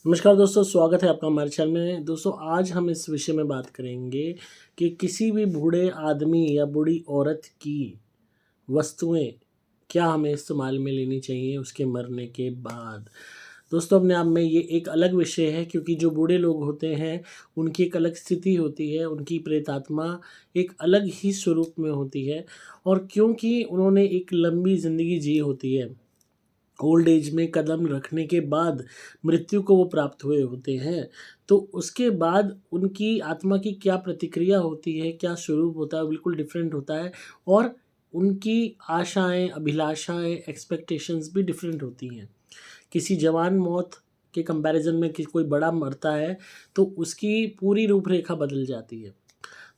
नमस्कार दोस्तों, स्वागत है आपका हमारे चैनल में। दोस्तों, आज हम इस विषय में बात करेंगे कि किसी भी बूढ़े आदमी या बूढ़ी औरत की वस्तुएं क्या हमें इस्तेमाल में लेनी चाहिए उसके मरने के बाद। दोस्तों, अपने आप में ये एक अलग विषय है, क्योंकि जो बूढ़े लोग होते हैं उनकी एक अलग स्थिति होती है, उनकी प्रेतात्मा एक अलग ही स्वरूप में होती है। और क्योंकि उन्होंने एक लंबी ज़िंदगी जी होती है, ओल्ड एज में कदम रखने के बाद मृत्यु को वो प्राप्त हुए होते हैं, तो उसके बाद उनकी आत्मा की क्या प्रतिक्रिया होती है, क्या स्वरूप होता है, बिल्कुल डिफरेंट होता है। और उनकी आशाएं, अभिलाषाएं, एक्सपेक्टेशंस भी डिफरेंट होती हैं। किसी जवान मौत के कंपैरिजन में कि कोई बड़ा मरता है तो उसकी पूरी रूपरेखा बदल जाती है।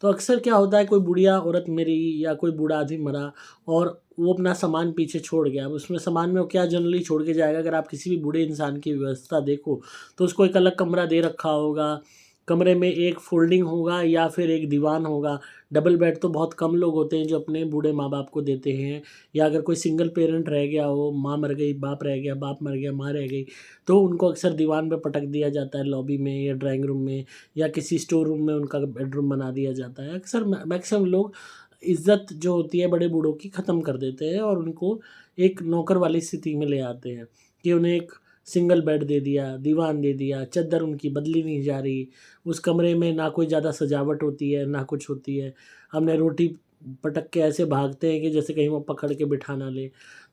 तो अक्सर क्या होता है, कोई बुढ़िया औरत मरी या कोई बूढ़ा आदमी मरा और वो अपना सामान पीछे छोड़ गया। अब उसमें सामान में वो क्या जनरली छोड़ के जाएगा। अगर आप किसी भी बूढ़े इंसान की व्यवस्था देखो तो उसको एक अलग कमरा दे रखा होगा। कमरे में एक फ़ोल्डिंग होगा या फिर एक दीवान होगा। डबल बेड तो बहुत कम लोग होते हैं जो अपने बूढ़े माँ-बाप को देते हैं। या अगर कोई सिंगल पेरेंट रह गया हो, माँ मर गई, बाप रह गया, बाप मर गया, माँ रह गई, तो उनको अक्सर दीवान पे पटक दिया जाता है लॉबी में या ड्राइंग रूम में, या किसी स्टोर रूम में उनका बेडरूम बना दिया जाता है। अक्सर मैक्सिमम लोग इज़्ज़त जो होती है बड़े बूढ़ों की ख़त्म कर देते हैं और उनको एक नौकर वाली स्थिति में ले आते हैं कि उन्हें एक सिंगल बेड दे दिया, दीवान दे दिया, चद्दर उनकी बदली नहीं जा रही, उस कमरे में ना कोई ज़्यादा सजावट होती है, ना कुछ होती है। हमने रोटी पटक के ऐसे भागते हैं कि जैसे कहीं वो पकड़ के बिठा ना ले।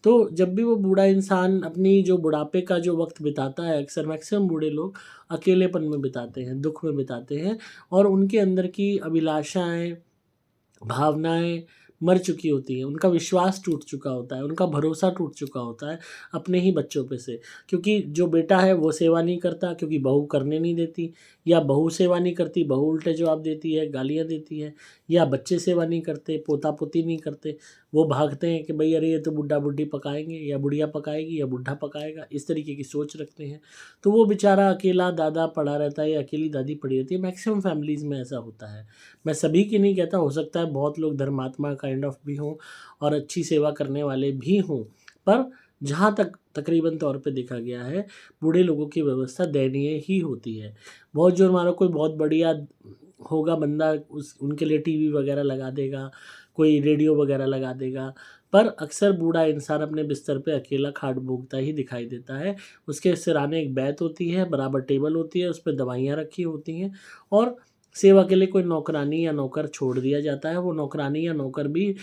तो जब भी वो बूढ़ा इंसान अपनी जो बुढ़ापे का जो वक़्त बिताता है, अक्सर मैक्सिमम बूढ़े लोग अकेलेपन में बिताते हैं, दुःख में बिताते हैं। और उनके अंदर की अभिलाषाएँ, भावनाएँ मर चुकी होती हैं, उनका विश्वास टूट चुका होता है, उनका भरोसा टूट चुका होता है अपने ही बच्चों पे से। क्योंकि जो बेटा है वो सेवा नहीं करता, क्योंकि बहू करने नहीं देती, या बहू सेवा नहीं करती, बहू उल्टे जवाब देती है, गालियाँ देती है, या बच्चे सेवा नहीं करते, पोता-पोती नहीं करते। वो भागते हैं कि भई अरे ये तो बुड्ढा-बुड्ढी पकाएँगे, या बुढ़िया पकाएगी या बुड्ढा पकाएगा, इस तरीके की सोच रखते हैं। तो वो बेचारा अकेला दादा पड़ा रहता है या अकेली दादी पड़ी रहती है। मैक्सिमम फैमिलीज़ में ऐसा होता है। मैं सभी की नहीं कहता, हो सकता है बहुत लोग धर्मात्मा काइंड ऑफ भी हों और अच्छी सेवा करने वाले भी हों। पर जहाँ तक तकरीबन तौर पे देखा गया है, बूढ़े लोगों की व्यवस्था दयनीय ही होती है। बहुत जो मानो कोई बहुत बढ़िया होगा बंदा, उस उनके लिए टीवी वगैरह लगा देगा, कोई रेडियो वगैरह लगा देगा। पर अक्सर बूढ़ा इंसान अपने बिस्तर पे अकेला खाट भोगता ही दिखाई देता है। उसके सिरहाने एक बैत होती है, बराबर टेबल होती है, उसपे दवाइयाँ रखी होती हैं और सेवा के लिए कोई नौकरानी या नौकर छोड़ दिया जाता है। वो नौकरानी या नौकर भी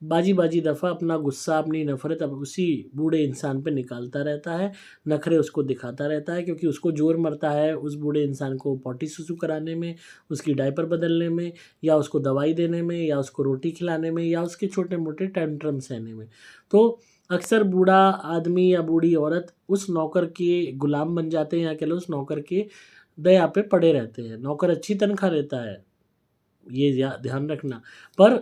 बाजी-बाजी दफ़ा अपना गुस्सा, अपनी नफ़रत अब उसी बूढ़े इंसान पे निकालता रहता है, नखरे उसको दिखाता रहता है, क्योंकि उसको ज़ोर मरता है उस बूढ़े इंसान को पॉटी-सुसु कराने में, उसकी डायपर बदलने में, या उसको दवाई देने में, या उसको रोटी खिलाने में, या उसके छोटे-मोटे टेंट्रम सहने में। तो अक्सर बूढ़ा आदमी या बूढ़ी औरत उस नौकर के गुलाम बन जाते हैं, या कह लो उस नौकर के दया पे पड़े रहते हैं। नौकर अच्छी तनख्वाह लेता है, ये ध्यान रखना। पर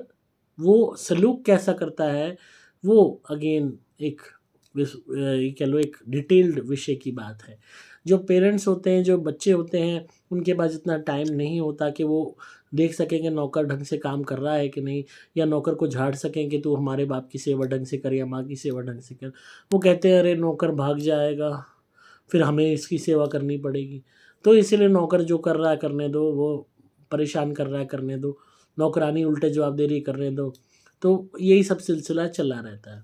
वो सलूक कैसा करता है, वो अगेन एक ये कह लो एक डिटेल्ड विषय की बात है। जो पेरेंट्स होते हैं, जो बच्चे होते हैं, उनके पास इतना टाइम नहीं होता कि वो देख सकें कि नौकर ढंग से काम कर रहा है कि नहीं, या नौकर को झाड़ सकें कि तू हमारे बाप की सेवा ढंग से कर या माँ की सेवा ढंग से कर। वो कहते हैं अरे नौकर भाग जाएगा, फिर हमें इसकी सेवा करनी पड़ेगी। तो इसीलिए नौकर जो कर रहा है करने दो, वो परेशान कर रहा है करने दो, नौकरानी उल्टे जवाब दे रही है करने दो। तो यही सब सिलसिला चला रहता है।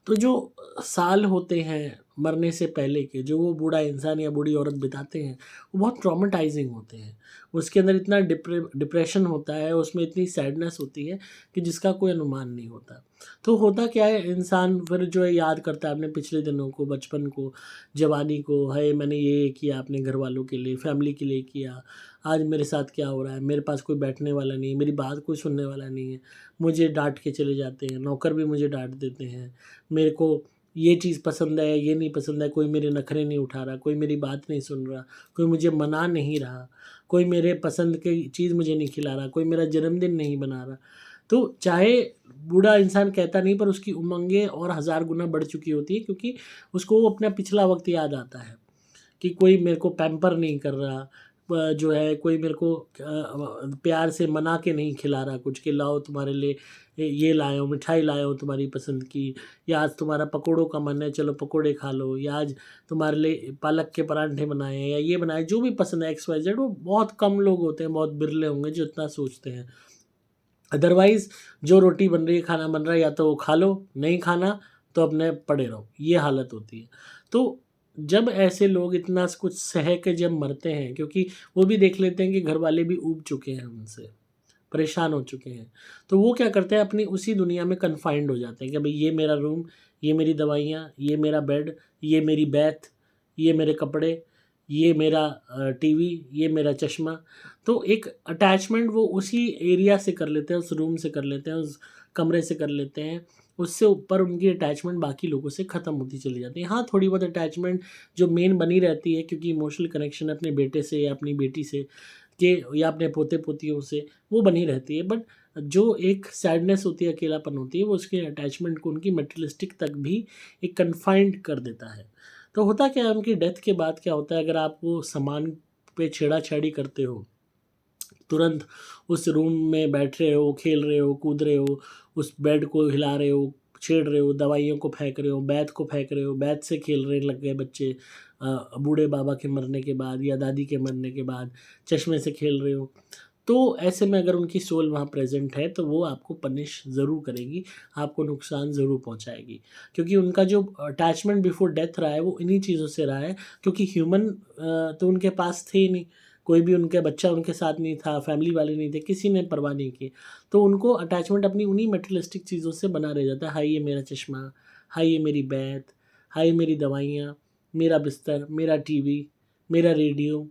तो जो साल होते हैं मरने से पहले के, जो वो बूढ़ा इंसान या बूढ़ी औरत बिताते हैं, वो बहुत ट्रॉमेटाइज़िंग होते हैं। उसके अंदर इतना डिप्रेशन होता है, उसमें इतनी सैडनेस होती है कि जिसका कोई अनुमान नहीं होता। तो होता क्या है, इंसान फिर जो है याद करता है अपने पिछले दिनों को, बचपन को, जवानी को। हाय मैंने ये किया अपने घरवालों के लिए, फैमिली के लिए किया, आज मेरे साथ क्या हो रहा है, मेरे पास कोई बैठने वाला नहीं है, मेरी बात कोई सुनने वाला नहीं है, मुझे डाँट के चले जाते हैं, नौकर भी मुझे डाँट देते हैं। मेरे को ये चीज़ पसंद है, ये नहीं पसंद है, कोई मेरे नखरे नहीं उठा रहा, कोई मेरी बात नहीं सुन रहा, कोई मुझे मना नहीं रहा, कोई मेरे पसंद की चीज़ मुझे नहीं खिला रहा, कोई मेरा जन्मदिन नहीं मना रहा। तो चाहे बूढ़ा इंसान कहता नहीं, पर उसकी उमंगें और हज़ार गुना बढ़ चुकी होती हैं, क्योंकि उसको वो अपना पिछला वक़्त याद आता है कि कोई मेरे को पैम्पर नहीं कर रहा, जो है कोई मेरे को प्यार से मना के नहीं खिला रहा कुछ कि लाओ तुम्हारे लिए ये लाया हूँ, मिठाई लाया हूँ तुम्हारी पसंद की, या आज तुम्हारा पकौड़ों का मन है चलो पकौड़े खा लो, या आज तुम्हारे लिए पालक के परांठे बनाए हैं या ये बनाए, जो भी पसंद है एक्स वाई जेड, वो बहुत कम लोग होते हैं, बहुत बिरले होंगे जो इतना सोचते हैं। अदरवाइज़ जो रोटी बन रही है, खाना बन रहा है, या तो वो खा लो, नहीं खाना तो अपने पड़े रहो, ये हालत होती है। तो जब ऐसे लोग इतना कुछ सह के जब मरते हैं, क्योंकि वो भी देख लेते हैं कि घरवाले भी ऊब चुके हैं उनसे, परेशान हो चुके हैं, तो वो क्या करते हैं अपनी उसी दुनिया में कन्फाइंड हो जाते हैं कि भई ये मेरा रूम, ये मेरी दवाइयाँ, ये मेरा बेड, ये मेरी बैथ, ये मेरे कपड़े, ये मेरा टीवी, ये मेरा चश्मा। तो एक अटैचमेंट वो उसी एरिया से कर लेते हैं, उस रूम से कर लेते हैं, उस कमरे से कर लेते हैं। उससे ऊपर उनकी अटैचमेंट बाकी लोगों से ख़त्म होती चली जाती है। हाँ, थोड़ी बहुत अटैचमेंट जो मेन बनी रहती है, क्योंकि इमोशनल कनेक्शन अपने बेटे से या अपनी बेटी से के या अपने पोते-पोतियों से वो बनी रहती है। बट जो एक सैडनेस होती है, अकेलापन होती है, वो उसके अटैचमेंट को उनकी मटेरियलिस्टिक तक भी एक कन्फाइंड कर देता है। तो होता क्या है, उनकी डेथ के बाद क्या होता है, अगर आप वो सामान पे छेड़ा-छाड़ी करते हो, तुरंत उस रूम में बैठ रहे हो, खेल रहे हो, कूद रहे हो, उस बेड को हिला रहे हो, छेड़ रहे हो, दवाइयों को फेंक रहे हो, बैत को फेंक रहे हो, बैत से खेलने लग गए बच्चे बूढ़े बाबा के मरने के बाद या दादी के मरने के बाद, चश्मे से खेल रहे हो। तो ऐसे में अगर उनकी सोल वहाँ प्रेज़ेंट है, तो वो आपको पनिश ज़रूर करेगी, आपको नुकसान ज़रूर पहुँचाएगी। क्योंकि उनका जो अटैचमेंट बिफ़ोर डेथ रहा है, वो इन्हीं चीज़ों से रहा है, क्योंकि ह्यूमन तो उनके पास थे ही नहीं। कोई भी उनका बच्चा उनके साथ नहीं था, फैमिली वाले नहीं थे, किसी ने परवाह नहीं की। तो उनको अटैचमेंट अपनी उन्हीं मटेरियलिस्टिक चीज़ों से बना रह जाता है। हाय ये मेरा चश्मा, हाय ये मेरी बैत, हाय मेरी दवाइयाँ, मेरा बिस्तर, मेरा टीवी, मेरा रेडियो,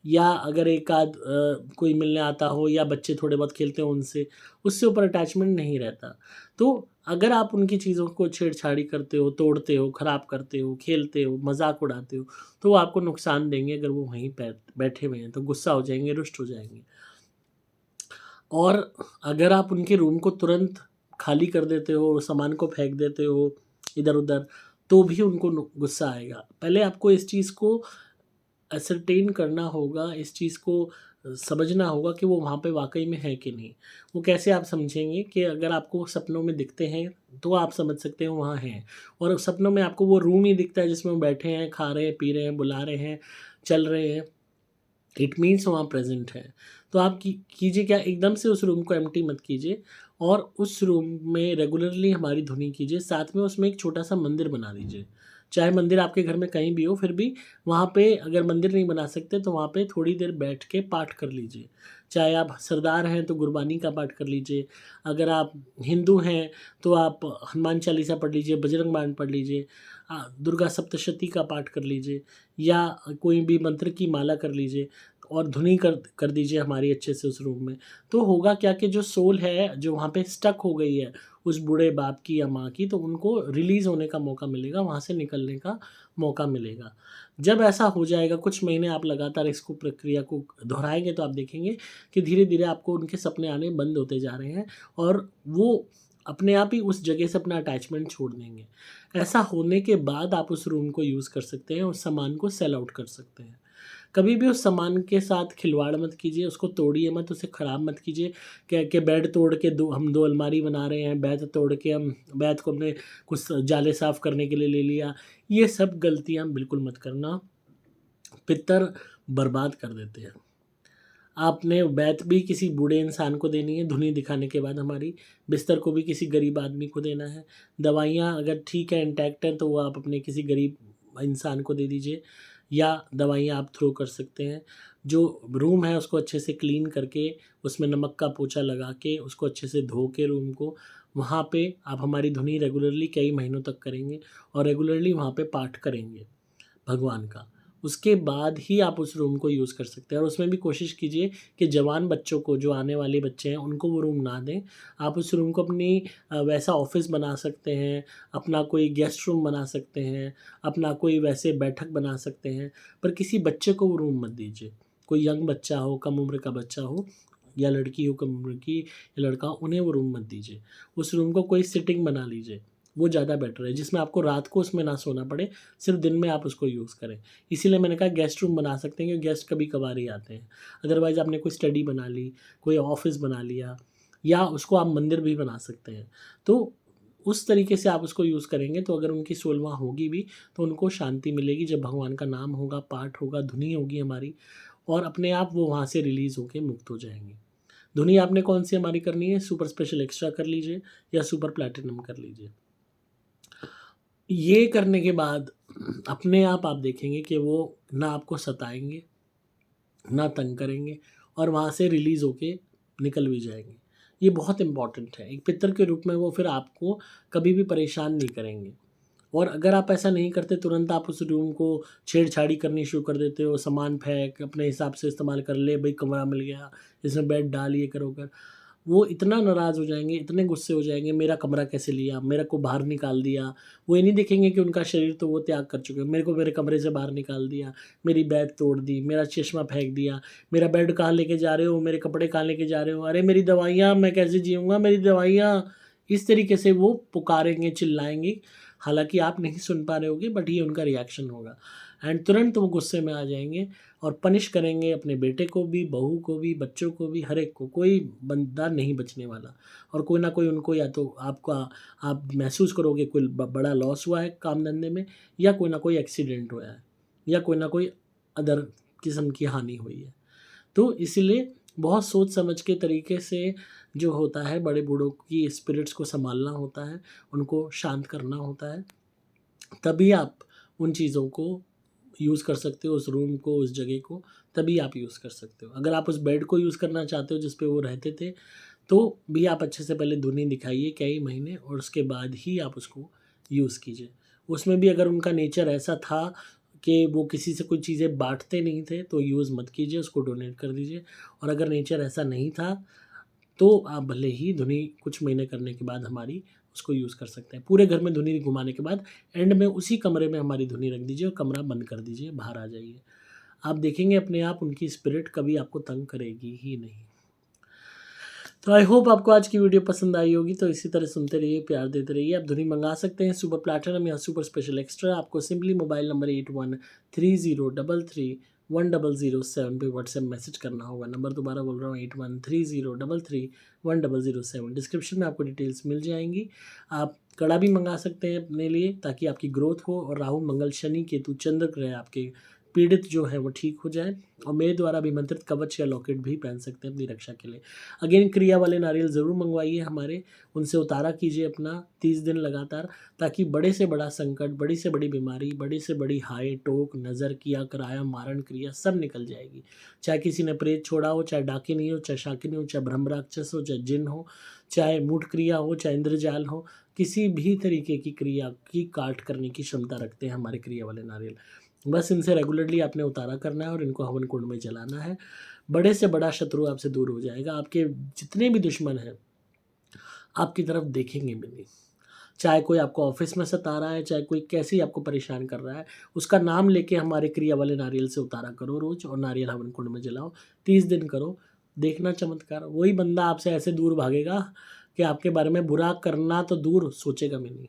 या अगर एक आध कोई मिलने आता हो या बच्चे थोड़े बहुत खेलते हो उनसे, उससे ऊपर अटैचमेंट नहीं रहता। तो अगर आप उनकी चीज़ों को छेड़छाड़ी करते हो, तोड़ते हो, ख़राब करते हो, खेलते हो, मज़ाक उड़ाते हो, तो वो आपको नुकसान देंगे। अगर वो वहीं पे बैठे हुए हैं, तो गुस्सा हो जाएँगे, रुष्ट हो जाएँगे। और अगर आप उनके रूम को तुरंत खाली कर देते हो, सामान को फेंक देते हो इधर-उधर, तो भी उनको गुस्सा आएगा। पहले आपको इस चीज़ को असरटेन करना होगा, इस चीज़ को समझना होगा कि वो वहाँ पे वाक़ई में है कि नहीं। वो कैसे आप समझेंगे कि अगर आपको सपनों में दिखते हैं, तो आप समझ सकते हो वहाँ हैं, और सपनों में आपको वो रूम ही दिखता है जिसमें वो बैठे हैं, खा रहे हैं, पी रहे हैं, बुला रहे हैं, चल रहे हैं, इट मीन्स वहाँ प्रेज़ेंट है। तो आप कीजिए क्या, एकदम से उस रूम को एम्प्टी मत कीजिए, और उस रूम में रेगुलरली हमारी धुनी कीजिए, साथ में उसमें एक छोटा-सा मंदिर बना दीजिए। चाहे मंदिर आपके घर में कहीं भी हो, फिर भी वहाँ पे अगर मंदिर नहीं बना सकते, तो वहाँ पे थोड़ी देर बैठ के पाठ कर लीजिए। चाहे आप सरदार हैं, तो गुरबानी का पाठ कर लीजिए। अगर आप हिंदू हैं, तो आप हनुमान चालीसा पढ़ लीजिए, बजरंग बाण पढ़ लीजिए, दुर्गा सप्तशती का पाठ कर लीजिए, या कोई भी मंत्र की माला कर लीजिए, और धुनी कर दीजिए हमारी अच्छे से उस रूम में। तो होगा क्या कि जो सोल है, जो वहाँ पे स्टक हो गई है, उस बूढ़े बाप की या माँ की, तो उनको रिलीज़ होने का मौका मिलेगा, वहाँ से निकलने का मौका मिलेगा। जब ऐसा हो जाएगा, कुछ महीने आप लगातार इसको प्रक्रिया को दोहराएँगे, तो आप देखेंगे कि धीरे-धीरे आपको उनके सपने आने बंद होते जा रहे हैं, और वो अपने आप ही उस जगह से अपना अटैचमेंट छोड़ देंगे। ऐसा होने के बाद आप उस रूम को यूज़ कर सकते हैं, उस सामान को सेल आउट कर सकते हैं। कभी भी उस सामान के साथ खिलवाड़ मत कीजिए, उसको तोड़िए मत, उसे ख़राब मत कीजिए। कि बेड तोड़ के हम 2 अलमारी बना रहे हैं, बेड तोड़ के हम बेड को हमने कुछ जाले साफ़ करने के लिए ले लिया। ये सब गलतियाँ बिल्कुल मत करना, पितर बर्बाद कर देते हैं। आपने बेड भी किसी बूढ़े इंसान को देनी है धुनी दिखाने के बाद हमारी, बिस्तर को भी किसी गरीब आदमी को देना है। दवाइयाँ अगर ठीक है, इंटैक्ट हैं, तो वो आप अपने किसी गरीब इंसान को दे दीजिए, या दवाइयाँ आप थ्रो कर सकते हैं। जो रूम है उसको अच्छे से क्लीन करके, उसमें नमक का पोंछा लगा के, उसको अच्छे से धो के रूम को, वहाँ पे आप हमारी धुनी रेगुलरली कई महीनों तक करेंगे, और रेगुलरली वहाँ पे पाठ करेंगे भगवान का। उसके बाद ही आप उस रूम को यूज़ कर सकते हैं, और उसमें भी कोशिश कीजिए कि जवान बच्चों को, जो आने वाले बच्चे हैं, उनको वो रूम ना दें। आप उस रूम को अपनी वैसा ऑफ़िस बना सकते हैं, अपना कोई गेस्ट रूम बना सकते हैं, अपना कोई वैसे बैठक बना सकते हैं, पर किसी बच्चे को वो रूम मत दीजिए। कोई यंग बच्चा हो, कम उम्र का बच्चा हो, या लड़की हो कम उम्र की, या लड़का हो, उन्हें वो रूम मत दीजिए। उस रूम को कोई सिटिंग बना लीजिए। वो ज़्यादा बेटर है, जिसमें आपको रात को उसमें ना सोना पड़े, सिर्फ दिन में आप उसको यूज़ करें। इसीलिए मैंने कहा गेस्ट रूम बना सकते हैं, क्योंकि गेस्ट कभी कभार ही आते हैं। अदरवाइज़ आपने कोई स्टडी बना ली, कोई ऑफिस बना लिया, या उसको आप मंदिर भी बना सकते हैं। तो उस तरीके से आप उसको यूज़ करेंगे, तो अगर उनकी सोल वहाँ होगी भी तो उनको शांति मिलेगी। जब भगवान का नाम होगा, पाठ होगा, धुनी होगी हमारी, और अपने आप वो वहाँ से रिलीज़ होके मुक्त हो जाएँगे। धुनी आपने कौन सी हमारी करनी है? सुपर स्पेशल एक्स्ट्रा कर लीजिए या सुपर प्लैटिनम कर लीजिए। ये करने के बाद अपने आप देखेंगे कि वो ना आपको सताएँगे, ना तंग करेंगे, और वहाँ से रिलीज़ होके निकल भी जाएँगे। ये बहुत इम्पोर्टेंट है। एक पितर के रूप में वो फिर आपको कभी भी परेशान नहीं करेंगे। और अगर आप ऐसा नहीं करते, तुरंत आप उस रूम को छेड़-छाड़ी करनी शुरू कर देते हो, सामान फेंक, अपने हिसाब से इस्तेमाल कर ले, भई कमरा मिल गया, इसमें बेड डाल, ये करो कर। वो इतना नाराज़ हो जाएँगे, इतने गुस्से हो जाएँगे, मेरा कमरा कैसे लिया? मेरे को बाहर निकाल दिया। वो ये नहीं देखेंगे कि उनका शरीर तो वो त्याग कर चुके हैं। मेरे को मेरे कमरे से बाहर निकाल दिया, मेरी बैग तोड़ दी, मेरा चश्मा फेंक दिया, मेरा बेड कहाँ लेके जा रहे हो? मेरे कपड़े कहाँ लेके जा रहे हो? अरे मेरी दवाइयाँ, मैं कैसे जीऊँगा? मेरी दवाइयाँ। इस तरीके से वो पुकारेंगे, चिल्लाएँगे। हालाँकि आप नहीं सुन पा रहे होगे, बट ये उनका रिएक्शन होगा, एंड तुरंत वो गुस्से में आ जाएँगे और पनिश करेंगे अपने बेटे को भी, बहू को भी, बच्चों को भी, हर एक को। कोई बंदा नहीं बचने वाला, और कोई ना कोई उनको, या तो आपका आप महसूस करोगे कोई बड़ा लॉस हुआ है काम धंधे में, या कोई ना कोई एक्सीडेंट हुआ है, या कोई ना कोई अदर किस्म की हानि हुई है। तो इसीलिए बहुत सोच समझ के तरीके से जो होता है, बड़े बूढ़ों की स्पिरिट्स को सँभालना होता है, उनको शांत करना होता है। तभी आप उन चीज़ों को यूज़ कर सकते हो, उस रूम को, उस जगह को, तभी आप यूज़ कर सकते हो। अगर आप उस बेड को यूज़ करना चाहते हो जिस पे वो रहते थे, तो भी आप अच्छे से पहले धुनी दिखाइए कई महीने, और उसके बाद ही आप उसको यूज़ कीजिए। उसमें भी अगर उनका नेचर ऐसा था कि वो किसी से कोई चीज़ें बाँटते नहीं थे, तो यूज़ मत कीजिए, उसको डोनेट कर दीजिए। और अगर नेचर ऐसा नहीं था, तो आप भले ही धुनी कुछ महीने करने के बाद हमारी उसको यूज़ कर सकते हैं। पूरे घर में धुनी घुमाने के बाद एंड में उसी कमरे में हमारी धुनी रख दीजिए और कमरा बंद कर दीजिए, बाहर आ जाइए। आप देखेंगे अपने आप उनकी स्पिरिट कभी आपको तंग करेगी ही नहीं। तो आई होप आपको आज की वीडियो पसंद आई होगी। तो इसी तरह सुनते रहिए, प्यार देते रहिए। आप धुनी मंगा सकते हैं सुपर प्लैटिनम या सुपर स्पेशल एक्स्ट्रा। आपको सिंपली मोबाइल नंबर 8130331007 पे व्हाट्सएप मैसेज करना होगा। नंबर दोबारा बोल रहा हूँ, 8130331007। डिस्क्रिप्शन में आपको डिटेल्स मिल जाएंगी। आप कड़ा भी मंगा सकते हैं अपने लिए, ताकि आपकी ग्रोथ हो और राहु मंगल शनि केतु चंद्र ग्रह आपके पीड़ित जो है वो ठीक हो जाए। और मेरे द्वारा अभिमंत्रित कवच या लॉकेट भी पहन सकते हैं अपनी रक्षा के लिए। अगेन, क्रिया वाले नारियल ज़रूर मंगवाइए हमारे, उनसे उतारा कीजिए अपना 30 दिन लगातार, ताकि बड़े से बड़ा संकट, बड़ी से बड़ी बीमारी, बड़ी से बड़ी हाय, टोक, नज़र, किया, कराया, मारण क्रिया सब निकल जाएगी। चाहे किसी ने प्रेत छोड़ा हो, चाहे डाकिनी हो, चाहे शाकिनी हो, चाहे ब्रह्म राक्षस हो, चाहे जिन हो, चाहे मूठ क्रिया हो, चाहे इंद्रजाल हो, किसी भी तरीके की क्रिया की काट करने की क्षमता रखते हैं हमारे क्रिया वाले नारियल। बस इनसे रेगुलरली आपने उतारा करना है और इनको हवन कुंड में जलाना है। बड़े से बड़ा शत्रु आपसे दूर हो जाएगा। आपके जितने भी दुश्मन हैं, आपकी तरफ देखेंगे भी नहीं। चाहे कोई आपको ऑफ़िस में सता रहा है, चाहे कोई कैसे ही आपको परेशान कर रहा है, उसका नाम लेके हमारे क्रिया वाले नारियल से उतारा करो रोज़, और नारियल हवन कुंड में जलाओ। 30 दिन करो, देखना चमत्कार। वही बंदा आपसे ऐसे दूर भागेगा कि आपके बारे में बुरा करना तो दूर, सोचेगा भी नहीं।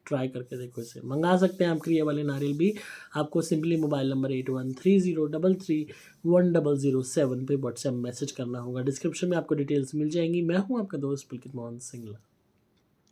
ट्राई करके देखो इसे। मंगा सकते हैं आप क्रिया वाले नारियल भी। आपको सिंपली मोबाइल नंबर 8130331007 पे व्हाट्सएप मैसेज करना होगा। डिस्क्रिप्शन में आपको डिटेल्स मिल जाएँगी। मैं हूँ आपका दोस्त पुलकित मोहन सिंगला।